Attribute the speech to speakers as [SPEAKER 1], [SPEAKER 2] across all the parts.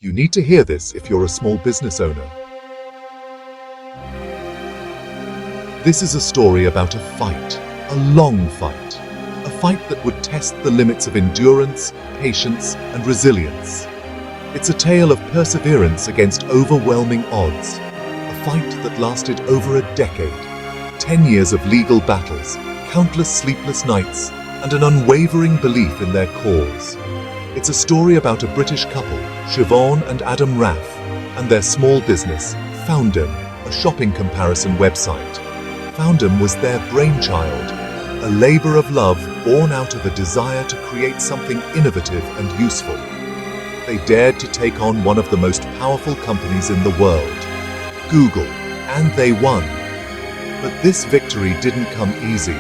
[SPEAKER 1] You need to hear this if you're a small business owner. This is a story about a fight, a long fight, a fight that would test the limits of endurance, patience, and resilience. It's a tale of perseverance against overwhelming odds, a fight that lasted over a decade, 10 years of legal battles, countless sleepless nights, and an unwavering belief in their cause. It's a story about a British couple, Siobhan and Adam Raff, and their small business, Foundem, a shopping comparison website. Foundem was their brainchild, a labor of love born out of a desire to create something innovative and useful. They dared to take on one of the most powerful companies in the world, Google, and they won. But this victory didn't come easy.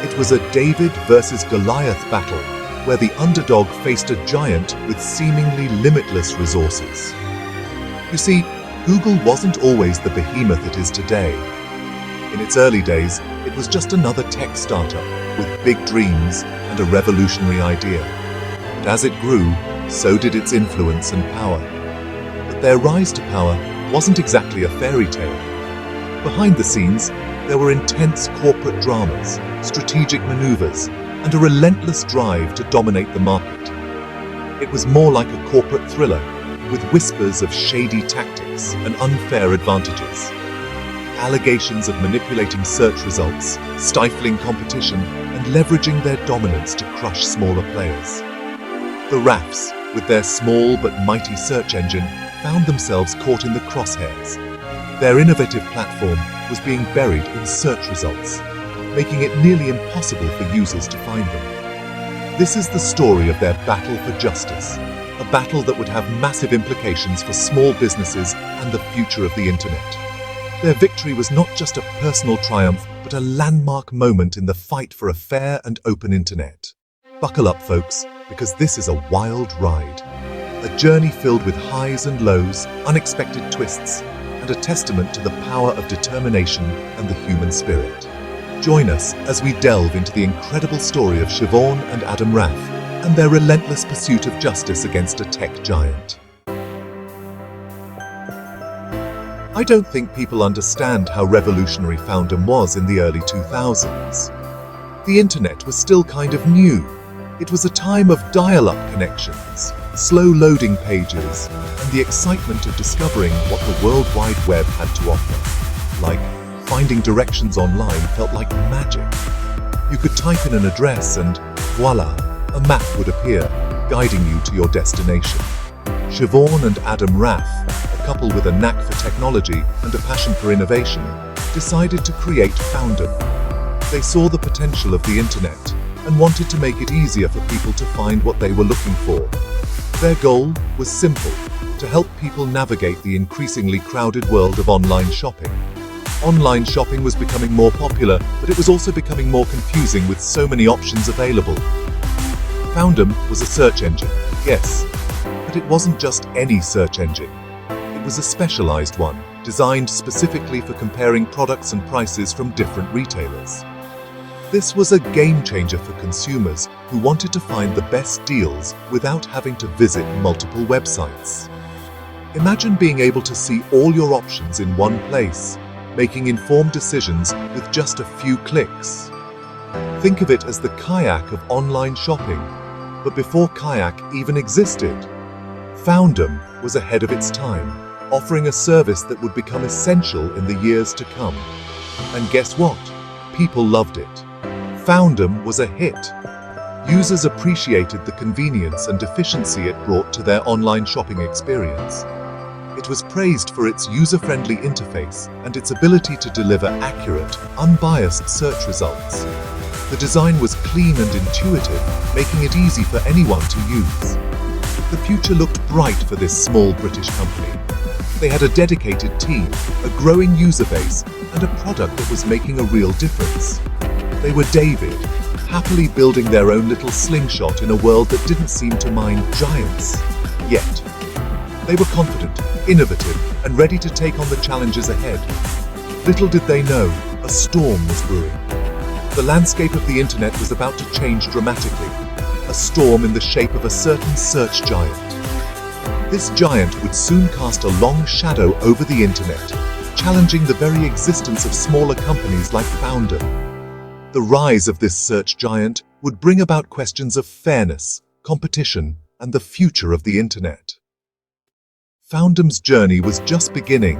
[SPEAKER 1] It was a David versus Goliath battle, where the underdog faced a giant with seemingly limitless resources. You see, Google wasn't always the behemoth it is today. In its early days, it was just another tech startup with big dreams and a revolutionary idea. But as it grew, so did its influence and power. But their rise to power wasn't exactly a fairy tale. Behind the scenes, there were intense corporate dramas, strategic maneuvers, and a relentless drive to dominate the market. It was more like a corporate thriller, with whispers of shady tactics and unfair advantages. Allegations of manipulating search results, stifling competition, and leveraging their dominance to crush smaller players. The Raffs, with their small but mighty search engine, found themselves caught in the crosshairs. Their innovative platform was being buried in search results, making it nearly impossible for users to find them. This is the story of their battle for justice, a battle that would have massive implications for small businesses and the future of the internet. Their victory was not just a personal triumph, but a landmark moment in the fight for a fair and open internet. Buckle up, folks, because this is a wild ride. A journey filled with highs and lows, unexpected twists, and a testament to the power of determination and the human spirit. Join us as we delve into the incredible story of Siobhan and Adam Raff and their relentless pursuit of justice against a tech giant. I don't think people understand how revolutionary Foundem was in the early 2000s. The internet was still kind of new. It was a time of dial-up connections, slow loading pages, and the excitement of discovering what the World Wide Web had to offer. Like, finding directions online felt like magic. You could type in an address and voila, a map would appear, guiding you to your destination. Siobhan and Adam Raff, a couple with a knack for technology and a passion for innovation, decided to create Foundem. They saw the potential of the internet and wanted to make it easier for people to find what they were looking for. Their goal was simple: to help people navigate the increasingly crowded world of online shopping. Online shopping was becoming more popular, but it was also becoming more confusing with so many options available. Foundem was a search engine, yes, but it wasn't just any search engine. It was a specialized one, designed specifically for comparing products and prices from different retailers. This was a game changer for consumers who wanted to find the best deals without having to visit multiple websites. Imagine being able to see all your options in one place, making informed decisions with just a few clicks. Think of it as the kayak of online shopping, but before kayak even existed, Foundem was ahead of its time, offering a service that would become essential in the years to come. And guess what? People loved it. Foundem was a hit. Users appreciated the convenience and efficiency it brought to their online shopping experience. It was praised for its user-friendly interface and its ability to deliver accurate, unbiased search results. The design was clean and intuitive, making it easy for anyone to use. The future looked bright for this small British company. They had a dedicated team, a growing user base, and a product that was making a real difference. They were David, happily building their own little slingshot in a world that didn't seem to mind giants. Yet, they were confident, innovative, and ready to take on the challenges ahead. Little did they know, a storm was brewing. The landscape of the internet was about to change dramatically, a storm in the shape of a certain search giant. This giant would soon cast a long shadow over the internet, challenging the very existence of smaller companies like Foundem. The rise of this search giant would bring about questions of fairness, competition, and the future of the internet. Foundem's journey was just beginning,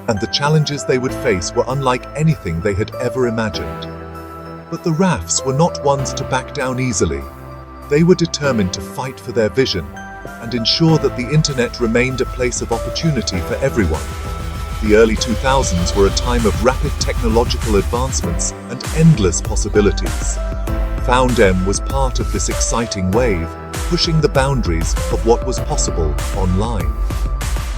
[SPEAKER 1] and the challenges they would face were unlike anything they had ever imagined. But the RAFs were not ones to back down easily. They were determined to fight for their vision and ensure that the internet remained a place of opportunity for everyone. The early 2000s were a time of rapid technological advancements and endless possibilities. Foundem was part of this exciting wave, pushing the boundaries of what was possible online.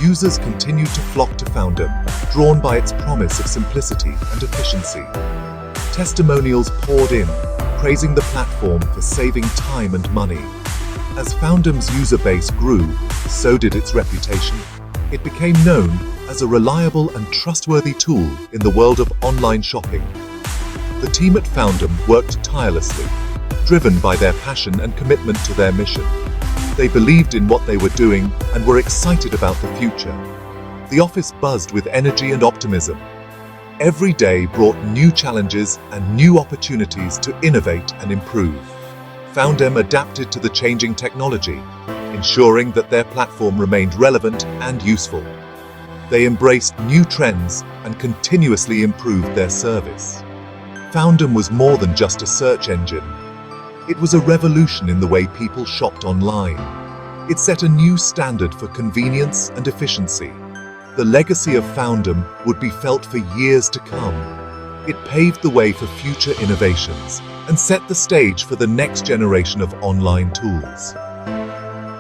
[SPEAKER 1] Users continued to flock to Foundem, drawn by its promise of simplicity and efficiency. Testimonials poured in, praising the platform for saving time and money. As Foundem's user base grew, so did its reputation. It became known as a reliable and trustworthy tool in the world of online shopping. The team at Foundem worked tirelessly, driven by their passion and commitment to their mission. They believed in what they were doing and were excited about the future. The office buzzed with energy and optimism. Every day brought new challenges and new opportunities to innovate and improve. Foundem adapted to the changing technology, ensuring that their platform remained relevant and useful. They embraced new trends and continuously improved their service. Foundem was more than just a search engine. It was a revolution in the way people shopped online. It set a new standard for convenience and efficiency. The legacy of Foundem would be felt for years to come. It paved the way for future innovations and set the stage for the next generation of online tools.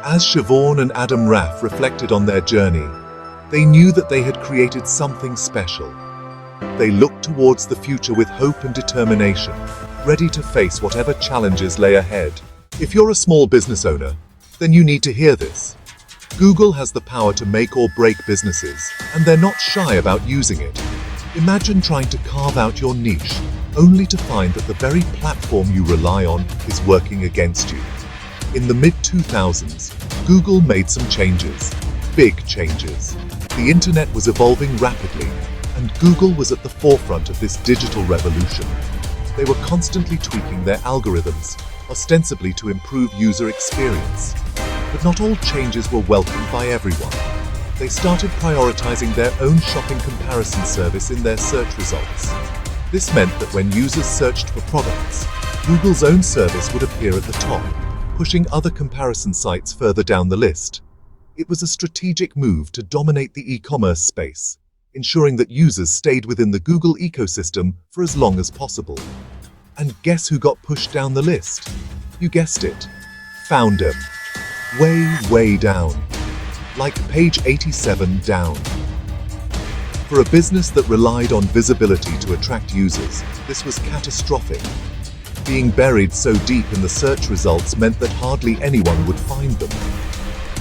[SPEAKER 1] As Siobhan and Adam Raff reflected on their journey, they knew that they had created something special. They looked towards the future with hope and determination, ready to face whatever challenges lay ahead. If you're a small business owner, then you need to hear this. Google has the power to make or break businesses, and they're not shy about using it. Imagine trying to carve out your niche, only to find that the very platform you rely on is working against you. In the mid-2000s, Google made some changes, big changes. The internet was evolving rapidly, and Google was at the forefront of this digital revolution. They were constantly tweaking their algorithms, ostensibly to improve user experience. But not all changes were welcomed by everyone. They started prioritizing their own shopping comparison service in their search results. This meant that when users searched for products, Google's own service would appear at the top, pushing other comparison sites further down the list. It was a strategic move to dominate the e-commerce space, ensuring that users stayed within the Google ecosystem for as long as possible. And guess who got pushed down the list? You guessed it, Foundem. Way down. Like page 87 down. For a business that relied on visibility to attract users, this was catastrophic. Being buried so deep in the search results meant that hardly anyone would find them.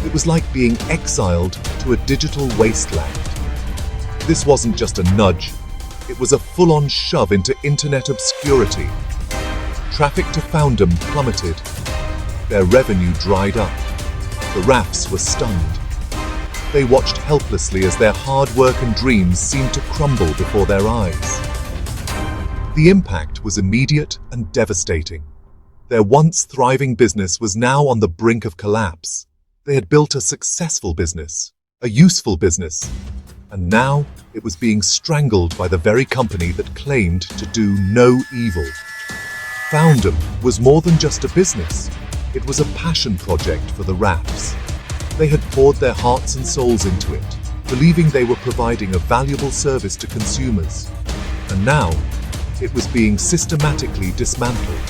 [SPEAKER 1] It was like being exiled to a digital wasteland. This wasn't just a nudge, it was a full-on shove into internet obscurity. Traffic to Foundem plummeted. Their revenue dried up. The RAFs were stunned. They watched helplessly as their hard work and dreams seemed to crumble before their eyes. The impact was immediate and devastating. Their once thriving business was now on the brink of collapse. They had built a successful business, a useful business, and now it was being strangled by the very company that claimed to do no evil. Foundem was more than just a business. It was a passion project for the RAFs. They had poured their hearts and souls into it, believing they were providing a valuable service to consumers. And now, it was being systematically dismantled.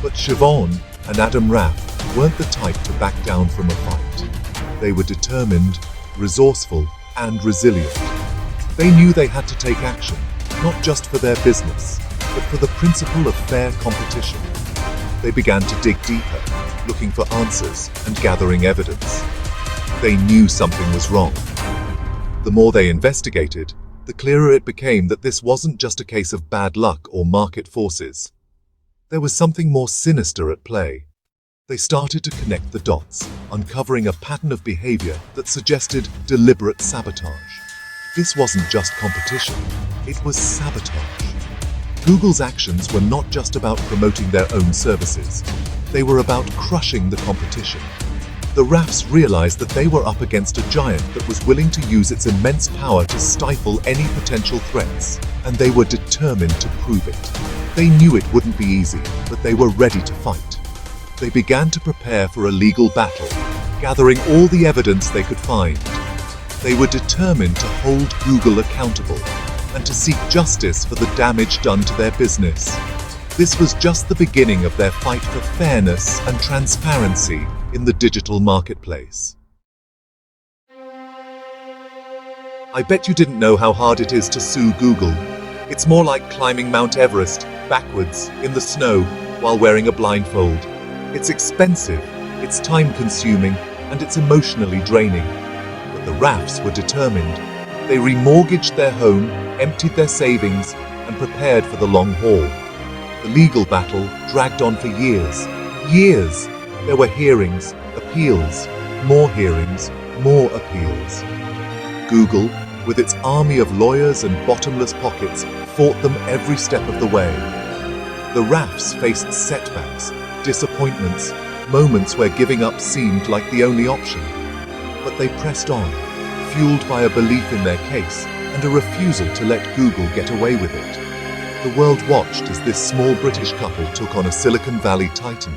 [SPEAKER 1] But Siobhan and Adam Raff weren't the type to back down from a fight. They were determined, resourceful, and resilient. They knew they had to take action, not just for their business, but for the principle of fair competition. They began to dig deeper, looking for answers and gathering evidence. They knew something was wrong. The more they investigated, the clearer it became that this wasn't just a case of bad luck or market forces. There was something more sinister at play. They started to connect the dots, uncovering a pattern of behavior that suggested deliberate sabotage. This wasn't just competition, it was sabotage. Google's actions were not just about promoting their own services, they were about crushing the competition. The RAFs realized that they were up against a giant that was willing to use its immense power to stifle any potential threats, and they were determined to prove it. They knew it wouldn't be easy, but they were ready to fight. They began to prepare for a legal battle, gathering all the evidence they could find. They were determined to hold Google accountable and to seek justice for the damage done to their business. This was just the beginning of their fight for fairness and transparency in the digital marketplace. I bet you didn't know how hard it is to sue Google. It's more like climbing Mount Everest backwards in the snow while wearing a blindfold. It's expensive, it's time-consuming, and it's emotionally draining. But the RAFs were determined. They remortgaged their home, emptied their savings, and prepared for the long haul. The legal battle dragged on for years. Years! There were hearings, appeals, more hearings, more appeals. Google, with its army of lawyers and bottomless pockets, fought them every step of the way. The RAFs faced setbacks, disappointments, moments where giving up seemed like the only option. But they pressed on, fueled by a belief in their case and a refusal to let Google get away with it. The world watched as this small British couple took on a Silicon Valley titan.